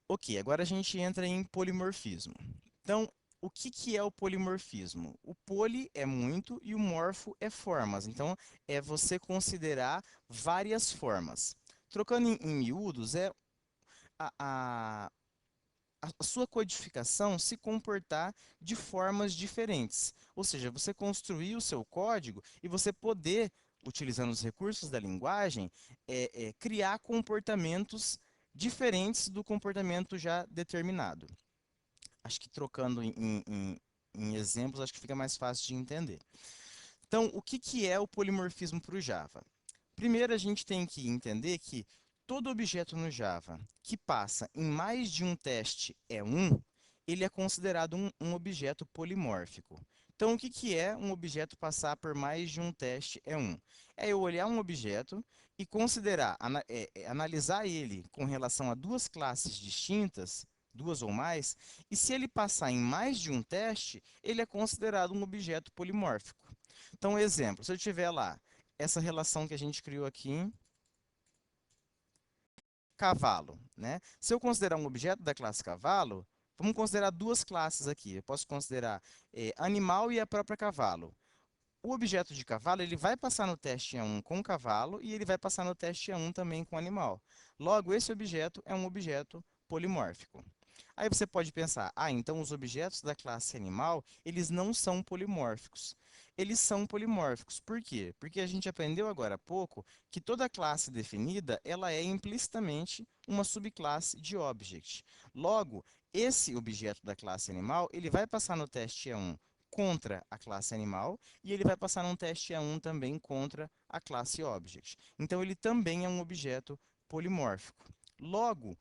Ok, agora a gente entra em polimorfismo. Então, o que que é o polimorfismo? O poli é muito e o morfo é formas. Então, é você considerar várias formas. Trocando em miúdos, é a, a, a sua codificação se comportar de formas diferentes. Ou seja, você construir o seu código e você poder, utilizando os recursos da linguagem, criar comportamentos diferentes do comportamento já determinado. Acho que trocando em exemplos, acho que fica mais fácil de entender. Então, o que que é o polimorfismo para o Java? Primeiro, a gente tem que entender que todo objeto no Java que passa em mais de um teste E1, ele é considerado um objeto polimórfico. Então, o que que é um objeto passar por mais de um teste E1? É eu olhar um objeto e considerar, analisar ele com relação a duas classes distintas, duas ou mais, e se ele passar em mais de um teste, ele é considerado um objeto polimórfico. Então, exemplo, se eu tiver lá essa relação que a gente criou aqui, cavalo, né? Se eu considerar um objeto da classe cavalo, vamos considerar duas classes aqui. Eu posso considerar animal e a própria cavalo. O objeto de cavalo, ele vai passar no teste E1 com cavalo e ele vai passar no teste E1 também com animal. Logo, esse objeto é um objeto polimórfico. Aí você pode pensar, então os objetos da classe animal, eles não são polimórficos. Eles são polimórficos. Por quê? Porque a gente aprendeu agora há pouco que toda classe definida, ela é implicitamente uma subclasse de object. Logo, esse objeto da classe animal, ele vai passar no teste E1 contra a classe animal e ele vai passar num teste E1 também contra a classe object. Então, ele também é um objeto polimórfico. Logo,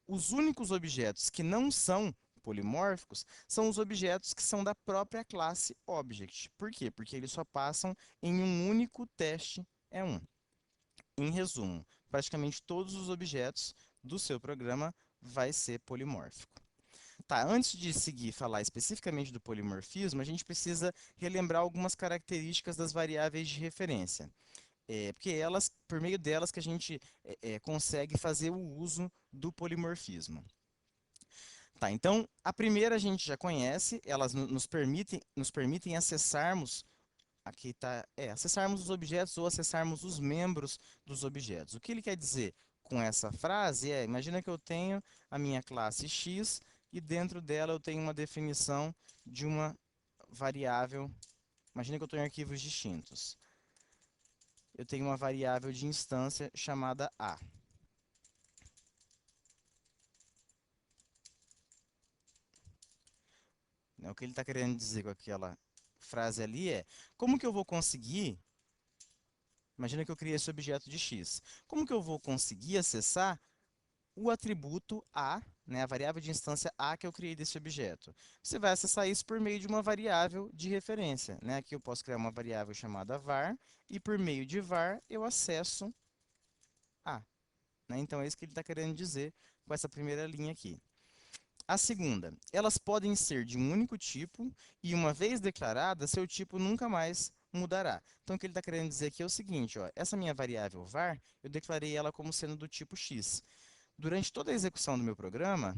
os únicos objetos que não são polimórficos são os objetos que são da própria classe Object. Por quê? Porque eles só passam em um único teste E1. Em resumo, praticamente todos os objetos do seu programa vai ser polimórfico. Tá, antes de seguir e falar especificamente do polimorfismo, a gente precisa relembrar algumas características das variáveis de referência. Porque elas, por meio delas que a gente consegue fazer o uso do polimorfismo. Tá, então, a primeira a gente já conhece, elas nos permitem acessarmos, aqui tá, acessarmos os objetos ou acessarmos os membros dos objetos. O que ele quer dizer com essa frase imagina que eu tenho a minha classe x e dentro dela eu tenho uma definição de uma variável, imagina que eu estou em arquivos distintos. Eu tenho uma variável de instância chamada a. Né? O que ele está querendo dizer com aquela frase ali como que eu vou conseguir. Imagina que eu criei esse objeto de x. Como que eu vou conseguir acessar o atributo a, né, a variável de instância a que eu criei desse objeto? Você vai acessar isso por meio de uma variável de referência. Né? Aqui eu posso criar uma variável chamada var, e por meio de var eu acesso a. Né? Então é isso que ele está querendo dizer com essa primeira linha aqui. A segunda, elas podem ser de um único tipo e, uma vez declarada, seu tipo nunca mais mudará. Então, o que ele está querendo dizer aqui é o seguinte, essa minha variável var, eu declarei ela como sendo do tipo x. Durante toda a execução do meu programa,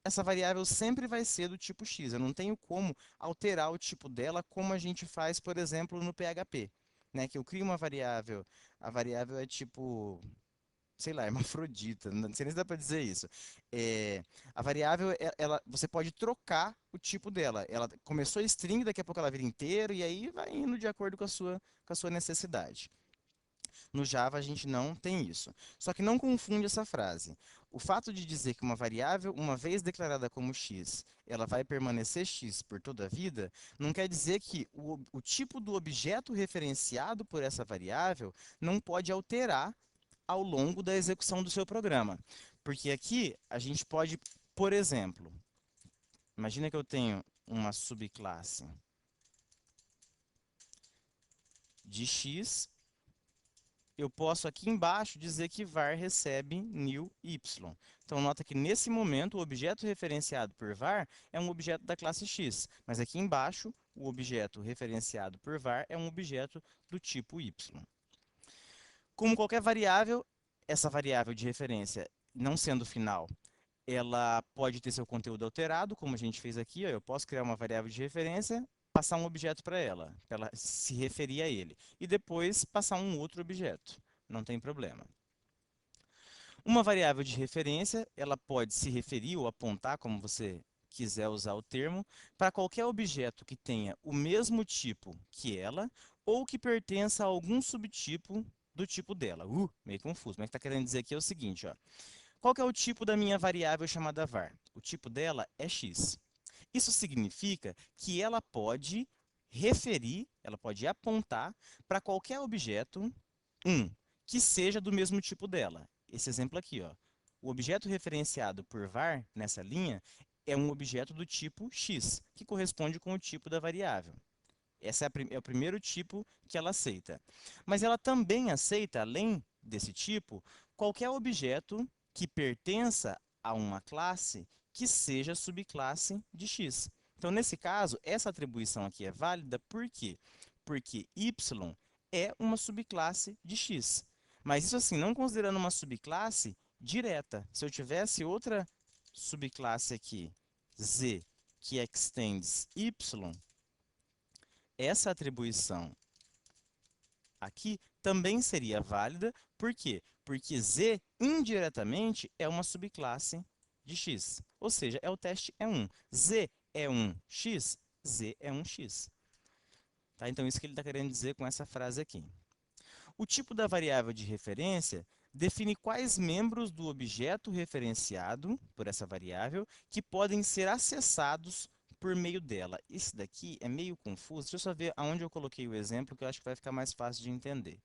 essa variável sempre vai ser do tipo x. Eu não tenho como alterar o tipo dela como a gente faz, por exemplo, no PHP. Né? Que eu crio uma variável, a variável é tipo sei lá, hermafrodita, não sei nem se dá para dizer isso. É, a variável, você pode trocar o tipo dela. Ela começou string, daqui a pouco ela vira inteiro, e aí vai indo de acordo com a sua necessidade. No Java, a gente não tem isso. Só que não confunde essa frase. O fato de dizer que uma variável, uma vez declarada como x, ela vai permanecer x por toda a vida, não quer dizer que o tipo do objeto referenciado por essa variável não pode alterar ao longo da execução do seu programa. Porque aqui a gente pode, por exemplo, imagina que eu tenho uma subclasse de x, eu posso aqui embaixo dizer que var recebe new y. Então, nota que nesse momento o objeto referenciado por var é um objeto da classe x, mas aqui embaixo o objeto referenciado por var é um objeto do tipo y. Como qualquer variável, essa variável de referência, não sendo final, ela pode ter seu conteúdo alterado, como a gente fez aqui, ó, eu posso criar uma variável de referência, passar um objeto para ela se referir a ele, e depois passar um outro objeto, não tem problema. Uma variável de referência, ela pode se referir ou apontar, como você quiser usar o termo, para qualquer objeto que tenha o mesmo tipo que ela, ou que pertença a algum subtipo do tipo dela. Meio confuso, mas o que está querendo dizer aqui é o seguinte, ó. Qual que é o tipo da minha variável chamada var? O tipo dela é x. Isso significa que ela pode referir, ela pode apontar para qualquer objeto, que seja do mesmo tipo dela. Esse exemplo aqui, ó. O objeto referenciado por var, nessa linha, é um objeto do tipo x, que corresponde com o tipo da variável. Esse é o primeiro tipo que ela aceita. Mas ela também aceita, além desse tipo, qualquer objeto que pertença a uma classe que seja subclasse de x. Então, nesse caso, essa atribuição aqui é válida por quê? Porque y é uma subclasse de x. Mas isso assim, não considerando uma subclasse direta. Se eu tivesse outra subclasse aqui, z, que extends y, essa atribuição aqui também seria válida. Por quê? Porque z, indiretamente, é uma subclasse de x. Ou seja, é o teste E1. Z é um x, z é um x. Tá? Então, isso que ele está querendo dizer com essa frase aqui. O tipo da variável de referência define quais membros do objeto referenciado por essa variável que podem ser acessados por meio dela. Esse daqui é meio confuso. Deixa eu só ver aonde eu coloquei o exemplo, que eu acho que vai ficar mais fácil de entender.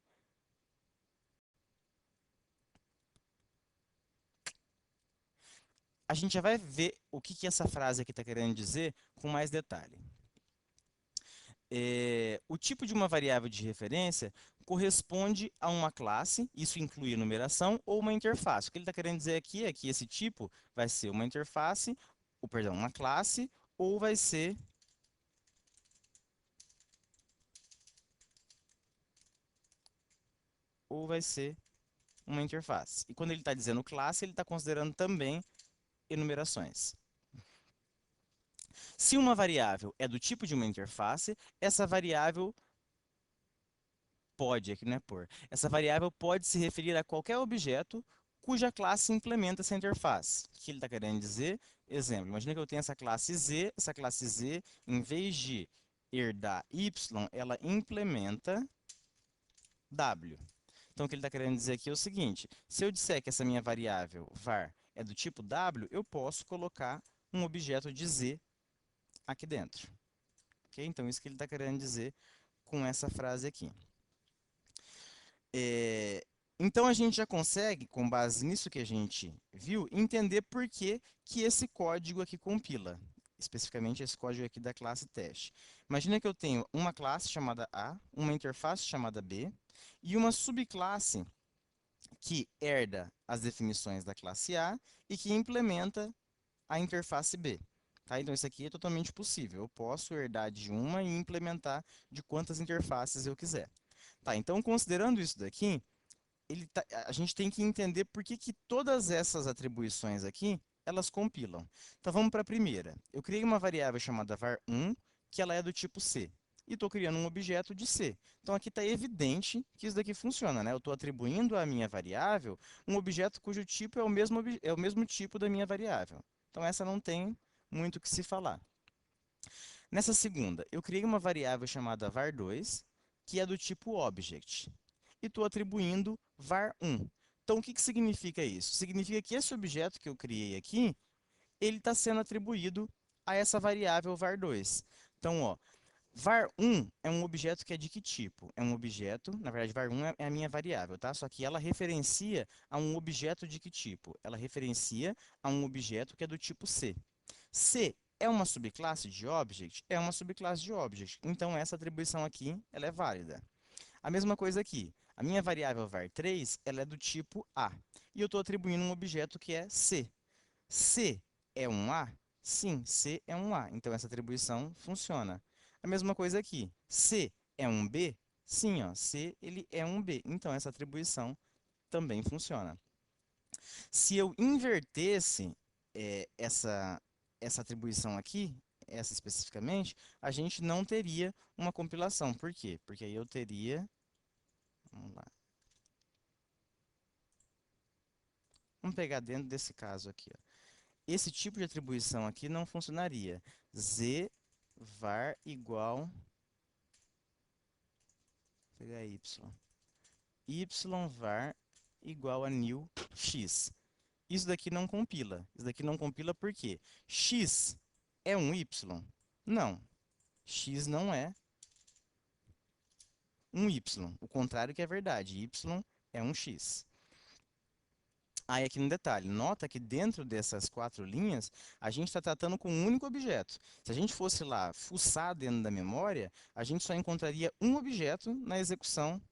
A gente já vai ver o que essa frase aqui está querendo dizer com mais detalhe. O tipo de uma variável de referência corresponde a uma classe, isso inclui a numeração, ou uma interface. O que ele está querendo dizer aqui é que esse tipo vai ser uma interface, ou perdão, uma classe, ou vai ser uma interface. E quando ele está dizendo classe, ele está considerando também enumerações. Se uma variável é do tipo de uma interface, essa variável pode, aqui não é por. Essa variável pode se referir a qualquer objeto cuja classe implementa essa interface. O que ele está querendo dizer? Exemplo, imagina que eu tenho essa classe Z, em vez de herdar Y, ela implementa W. Então, o que ele está querendo dizer aqui é o seguinte, se eu disser que essa minha variável var é do tipo W, eu posso colocar um objeto de Z aqui dentro. Ok? Então, isso que ele está querendo dizer com essa frase aqui. Então, a gente já consegue, com base nisso que a gente viu, entender por que esse código aqui compila. Especificamente, esse código aqui da classe teste. Imagina que eu tenho uma classe chamada A, uma interface chamada B, e uma subclasse que herda as definições da classe A e que implementa a interface B. Tá? Então, isso aqui é totalmente possível. Eu posso herdar de uma e implementar de quantas interfaces eu quiser. Tá, então, considerando isso daqui, a gente tem que entender por que todas essas atribuições aqui, elas compilam. Então, vamos para a primeira. Eu criei uma variável chamada var1, que ela é do tipo C. E estou criando um objeto de C. Então, aqui está evidente que isso daqui funciona, né? Eu estou atribuindo à minha variável um objeto cujo tipo é o mesmo tipo da minha variável. Então, essa não tem muito o que se falar. Nessa segunda, eu criei uma variável chamada var2, que é do tipo object. E estou atribuindo var1. Então, o que significa isso? Significa que esse objeto que eu criei aqui, ele está sendo atribuído a essa variável var2. Então, ó, var1 é um objeto que é de que tipo? É um objeto, na verdade, var1 é a minha variável, tá? Só que ela referencia a um objeto de que tipo? Ela referencia a um objeto que é do tipo C. C é uma subclasse de object? É uma subclasse de object. Então, essa atribuição aqui, ela é válida. A mesma coisa aqui. A minha variável var3, ela é do tipo A. E eu estou atribuindo um objeto que é C. C é um A? Sim, C é um A. Então, essa atribuição funciona. A mesma coisa aqui. C é um B? Sim, ó, C ele é um B. Então, essa atribuição também funciona. Se eu invertesse essa atribuição aqui, essa especificamente, a gente não teria uma compilação. Por quê? Porque aí eu teria... Vamos lá. Vamos pegar dentro desse caso aqui, ó. Esse tipo de atribuição aqui não funcionaria. Z var igual... Vou pegar y. Y var igual a new x. Isso daqui não compila. Isso daqui não compila por quê? X é um y? Não. X não é um y. O contrário que é verdade. Y é um x. Aí aqui no detalhe, nota que dentro dessas 4 linhas, a gente está tratando com um único objeto. Se a gente fosse lá fuçar dentro da memória, a gente só encontraria um objeto na execução,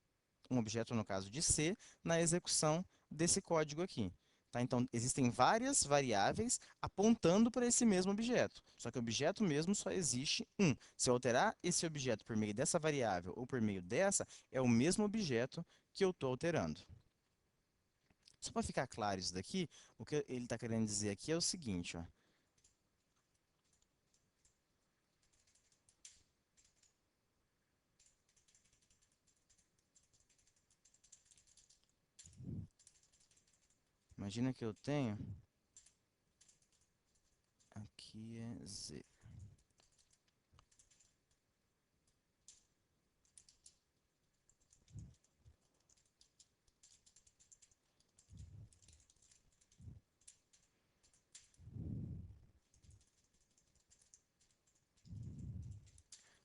um objeto no caso de C, na execução desse código aqui. Tá? Então, existem várias variáveis apontando para esse mesmo objeto. Só que o objeto mesmo só existe um. Se eu alterar esse objeto por meio dessa variável ou por meio dessa, é o mesmo objeto que eu estou alterando. Só para ficar claro isso daqui, o que ele está querendo dizer aqui é o seguinte, ó. Imagina que eu tenho, aqui é Z.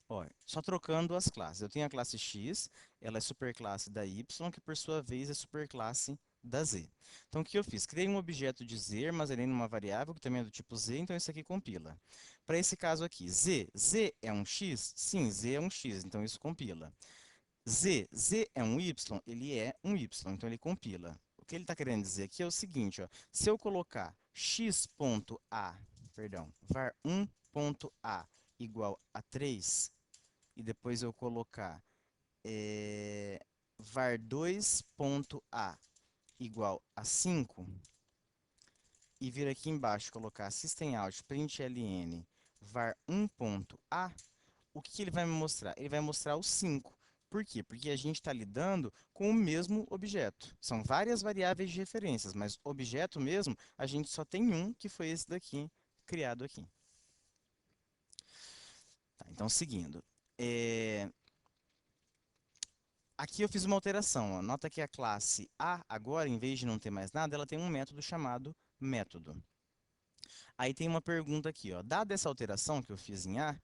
Ó, só trocando as classes. Eu tenho a classe X, ela é superclasse da Y, que por sua vez é superclasse da Z. Então, o que eu fiz? Criei um objeto de Z, armazenei numa variável que também é do tipo Z, então isso aqui compila. Para esse caso aqui, Z é um X? Sim, Z é um X, então isso compila. Z é um Y? Ele é um Y, então ele compila. O que ele está querendo dizer aqui é o seguinte, ó, se eu colocar x.a, perdão, var1.a igual a 3, e depois eu colocar var2.a igual a 5, e vir aqui embaixo colocar systemout println var1.a, o que ele vai me mostrar? Ele vai mostrar o 5. Por quê? Porque a gente está lidando com o mesmo objeto. São várias variáveis de referências, mas objeto mesmo, a gente só tem um, que foi esse daqui, criado aqui. Tá, então, seguindo. Aqui eu fiz uma alteração. Ó. Nota que a classe A, agora, em vez de não ter mais nada, ela tem um método chamado método. Aí tem uma pergunta aqui, ó. Dada essa alteração que eu fiz em A,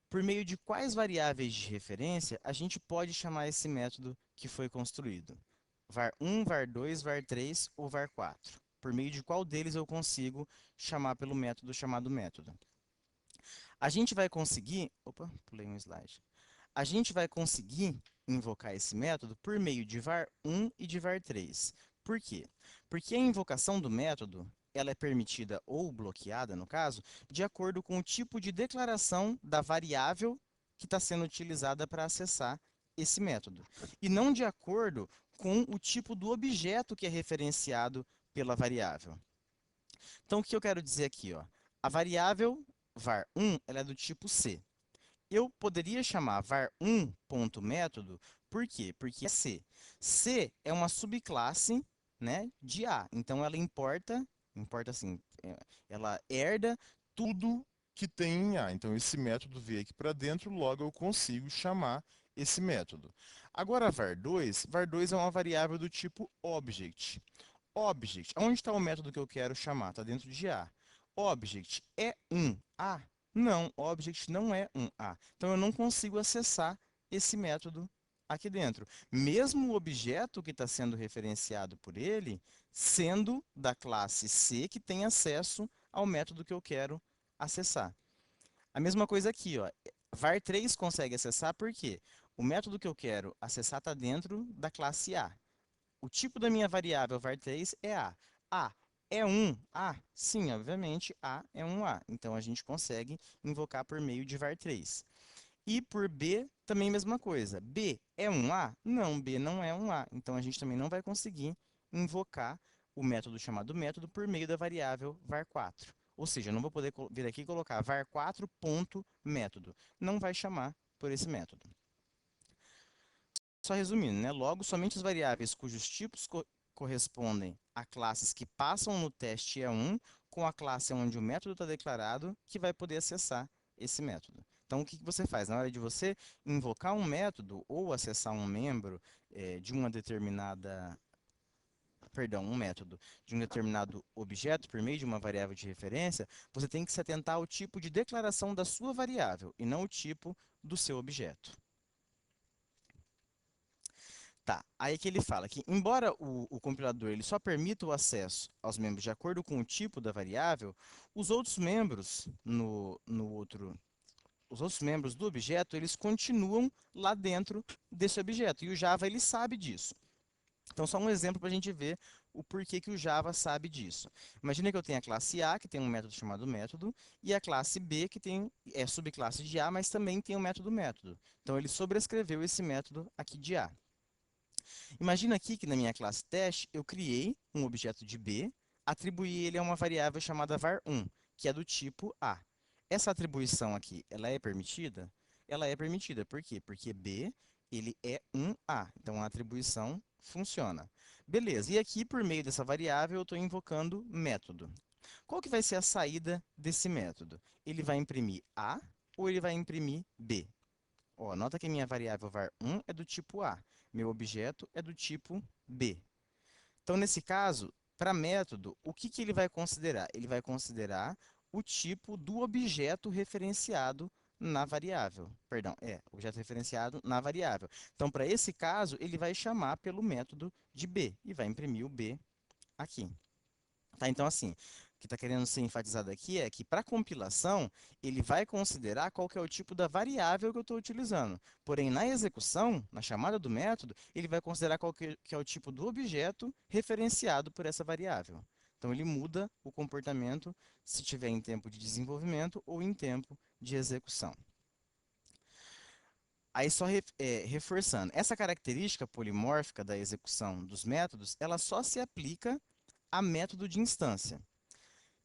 por meio de quais variáveis de referência a gente pode chamar esse método que foi construído? var1, var2, var3 ou var4? Por meio de qual deles eu consigo chamar pelo método chamado método? A gente vai conseguir... Opa, pulei um slide. A gente vai conseguir invocar esse método por meio de var1 e de var3. Por quê? Porque a invocação do método ela é permitida ou bloqueada, no caso, de acordo com o tipo de declaração da variável que está sendo utilizada para acessar esse método, e não de acordo com o tipo do objeto que é referenciado pela variável. Então, o que eu quero dizer aqui? Ó? A variável var1 ela é do tipo C. Eu poderia chamar var1.método, por quê? Porque é C. C é uma subclasse, né, de A. Então, ela importa assim, ela herda tudo que tem em A. Então, esse método veio aqui para dentro, logo eu consigo chamar esse método. Agora, var2 é uma variável do tipo object. Object, onde está o método que eu quero chamar? Está dentro de A. Object é um A? Não, object não é um A. Então, eu não consigo acessar esse método aqui dentro. Mesmo o objeto que está sendo referenciado por ele, sendo da classe C, que tem acesso ao método que eu quero acessar. A mesma coisa aqui, ó. var3 consegue acessar por quê? O método que eu quero acessar está dentro da classe A. O tipo da minha variável var3 é A. A é um A? Sim, obviamente, A é um A. Então, a gente consegue invocar por meio de var3. E por B, também a mesma coisa. B é um A? Não, B não é um A. Então, a gente também não vai conseguir invocar o método chamado método por meio da variável var4. Ou seja, eu não vou poder vir aqui e colocar var4.método. Não vai chamar por esse método. Só resumindo, né? Logo, somente as variáveis cujos tipos correspondem a classes que passam no teste E1 com a classe onde o método está declarado, que vai poder acessar esse método. Então, o que você faz? Na hora de você invocar um método ou acessar um membro de uma determinada, perdão, um método de um determinado objeto por meio de uma variável de referência, você tem que se atentar ao tipo de declaração da sua variável e não o tipo do seu objeto. Tá, aí que ele fala que, embora o compilador ele só permita o acesso aos membros de acordo com o tipo da variável, os outros membros os outros membros do objeto, eles continuam lá dentro desse objeto, e o Java ele sabe disso. Então, só um exemplo para a gente ver o porquê que o Java sabe disso. Imagina que eu tenho a classe A, que tem um método chamado método, e a classe B, que é subclasse de A, mas também tem um método método. Então, ele sobrescreveu esse método aqui de A. Imagina aqui que na minha classe teste eu criei um objeto de B, atribuí ele a uma variável chamada var1, que é do tipo A. Essa atribuição aqui, ela é permitida? Ela é permitida, por quê? Porque B, ele é um A, então a atribuição funciona. Beleza, e aqui por meio dessa variável eu estou invocando método. Qual que vai ser a saída desse método? Ele vai imprimir A ou ele vai imprimir B? Ó, nota que a minha variável var1 é do tipo A, meu objeto é do tipo B. Então, nesse caso, para método, o que ele vai considerar? Ele vai considerar o tipo do objeto referenciado na variável. Perdão, objeto referenciado na variável. Então, para esse caso, ele vai chamar pelo método de B e vai imprimir o B aqui. Tá? Então, assim, o que está querendo ser enfatizado aqui é que, para compilação, ele vai considerar qual que é o tipo da variável que eu estou utilizando. Porém, na execução, na chamada do método, ele vai considerar qual que é o tipo do objeto referenciado por essa variável. Então, ele muda o comportamento se tiver em tempo de desenvolvimento ou em tempo de execução. Aí, só reforçando, essa característica polimórfica da execução dos métodos, ela só se aplica a método de instância.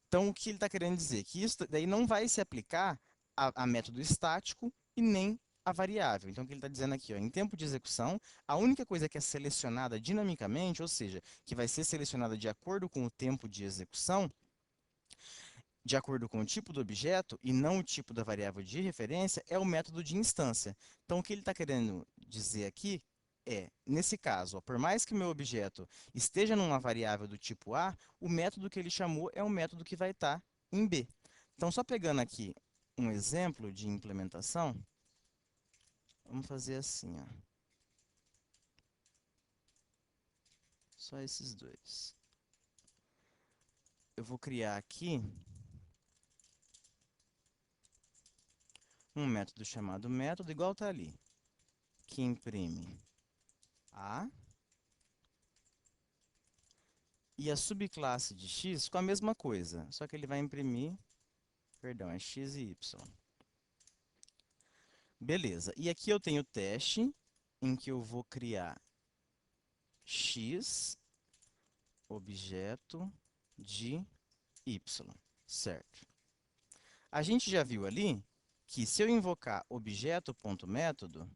Então, o que ele está querendo dizer? Que isso daí não vai se aplicar a método estático e nem a variável. Então, o que ele está dizendo aqui, ó, em tempo de execução, a única coisa que é selecionada dinamicamente, ou seja, que vai ser selecionada de acordo com o tempo de execução, de acordo com o tipo do objeto e não o tipo da variável de referência, é o método de instância. Então, o que ele está querendo dizer aqui é, nesse caso, ó, por mais que o meu objeto esteja numa variável do tipo A, o método que ele chamou é um método que vai estar em B. Então, só pegando aqui um exemplo de implementação, vamos fazer assim, ó. Só esses dois. Eu vou criar aqui um método chamado método, igual está ali, que imprime A. E a subclasse de x com a mesma coisa, só que ele vai imprimir, perdão, é x e y. Beleza, e aqui eu tenho o teste, em que eu vou criar x, objeto de y, certo? A gente já viu ali que se eu invocar objeto.método,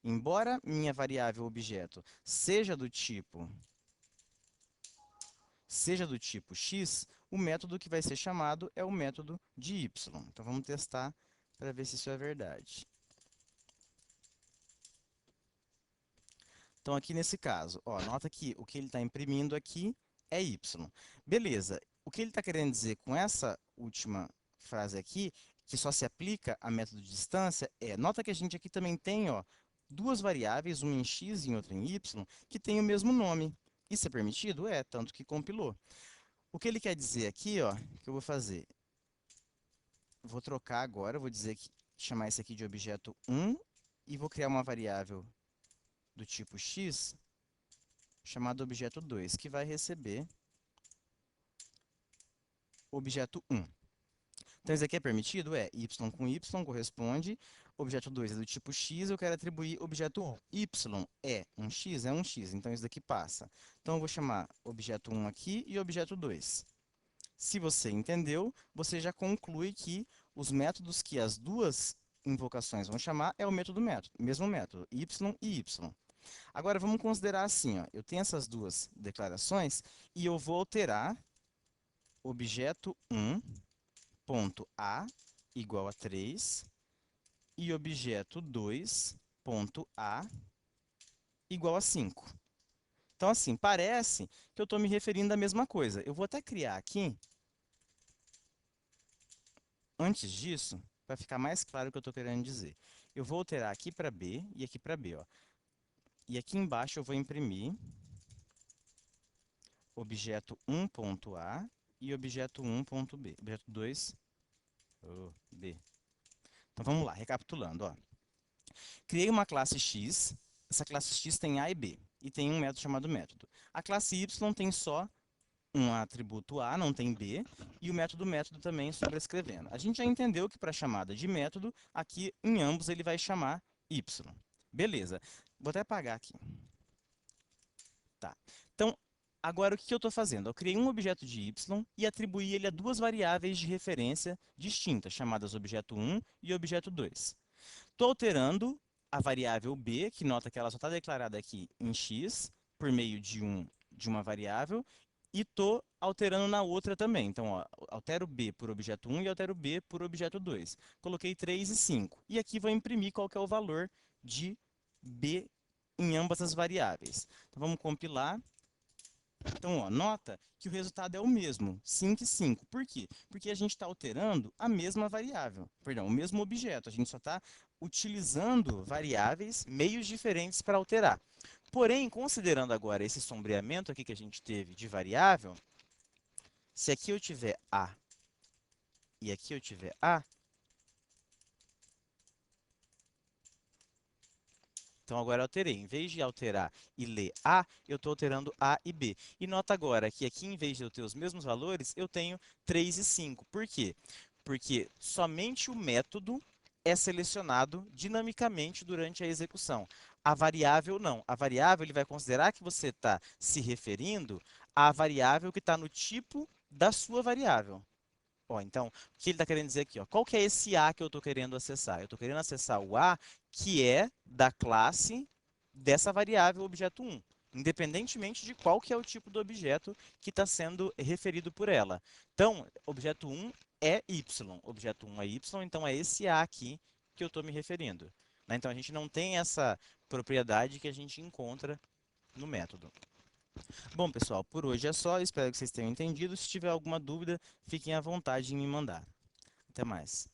embora minha variável objeto seja do tipo x, o método que vai ser chamado é o método de y. Então, vamos testar para ver se isso é verdade. Então, aqui nesse caso, ó, nota que o que ele está imprimindo aqui é y. Beleza, o que ele está querendo dizer com essa última frase aqui, que só se aplica a método de distância, nota que a gente aqui também tem, ó, duas variáveis, uma em x e outra em y, que têm o mesmo nome. Isso é permitido? É, tanto que compilou. O que ele quer dizer aqui, ó, que eu vou fazer? Vou trocar agora, vou dizer que chamar esse aqui de objeto 1 e vou criar uma variável do tipo x chamada objeto 2, que vai receber objeto 1. Então, isso aqui é permitido? É. Y com Y corresponde. Objeto 2 é do tipo X, eu quero atribuir objeto 1. Y é um X? É um X. Então, isso daqui passa. Então, eu vou chamar objeto 1 aqui e objeto 2. Se você entendeu, você já conclui que os métodos que as duas invocações vão chamar é o mesmo método, y e y. Agora, vamos considerar assim, ó, eu tenho essas duas declarações e eu vou alterar objeto 1 ponto A igual a 3 e objeto 2 ponto A igual a 5. Então, assim, parece que eu estou me referindo à mesma coisa. Eu vou até criar aqui, antes disso, para ficar mais claro o que eu estou querendo dizer. Eu vou alterar aqui para B e aqui para B, ó. E aqui embaixo eu vou imprimir objeto 1.a e objeto 1.b. Objeto 2, B. Então vamos lá, recapitulando, ó. Criei uma classe X, essa classe X tem A e B, e tem um método chamado método. A classe Y tem só um atributo A, não tem B, e o método também sobrescrevendo. A gente já entendeu que para a chamada de método, aqui em ambos ele vai chamar Y. Beleza. Vou até apagar aqui. Tá. Então, agora o que eu estou fazendo? Eu criei um objeto de Y e atribuí ele a duas variáveis de referência distintas, chamadas objeto 1 e objeto 2. Estou alterando a variável b, que nota que ela só está declarada aqui em x, por meio de uma variável, e estou alterando na outra também. Então, ó, altero b por objeto 1 e altero b por objeto 2. Coloquei 3 e 5. E aqui vou imprimir qual que é o valor de b em ambas as variáveis. Então, vamos compilar. Então, ó, nota que o resultado é o mesmo, 5 e 5. Por quê? Porque a gente está alterando a mesma variável, perdão, o mesmo objeto. A gente só está utilizando variáveis, meios diferentes para alterar. Porém, considerando agora esse sombreamento aqui que a gente teve de variável, se aqui eu tiver A e aqui eu tiver A, então agora eu alterei. Em vez de alterar e ler A, eu estou alterando A e B. E nota agora que aqui, em vez de eu ter os mesmos valores, eu tenho 3 e 5. Por quê? Porque somente o método é selecionado dinamicamente durante a execução. A variável não. A variável ele vai considerar que você está se referindo à variável que está no tipo da sua variável. Ó, então, o que ele está querendo dizer aqui? Ó? Qual que é esse A que eu estou querendo acessar? Eu estou querendo acessar o A que é da classe dessa variável objeto 1, independentemente de qual que é o tipo do objeto que está sendo referido por ela. Então, objeto 1 é Y, objeto 1 é Y, então é esse A aqui que eu estou me referindo. Né? Então, a gente não tem essa propriedade que a gente encontra no método. Bom, pessoal, por hoje é só. Espero que vocês tenham entendido. Se tiver alguma dúvida, fiquem à vontade em me mandar. Até mais.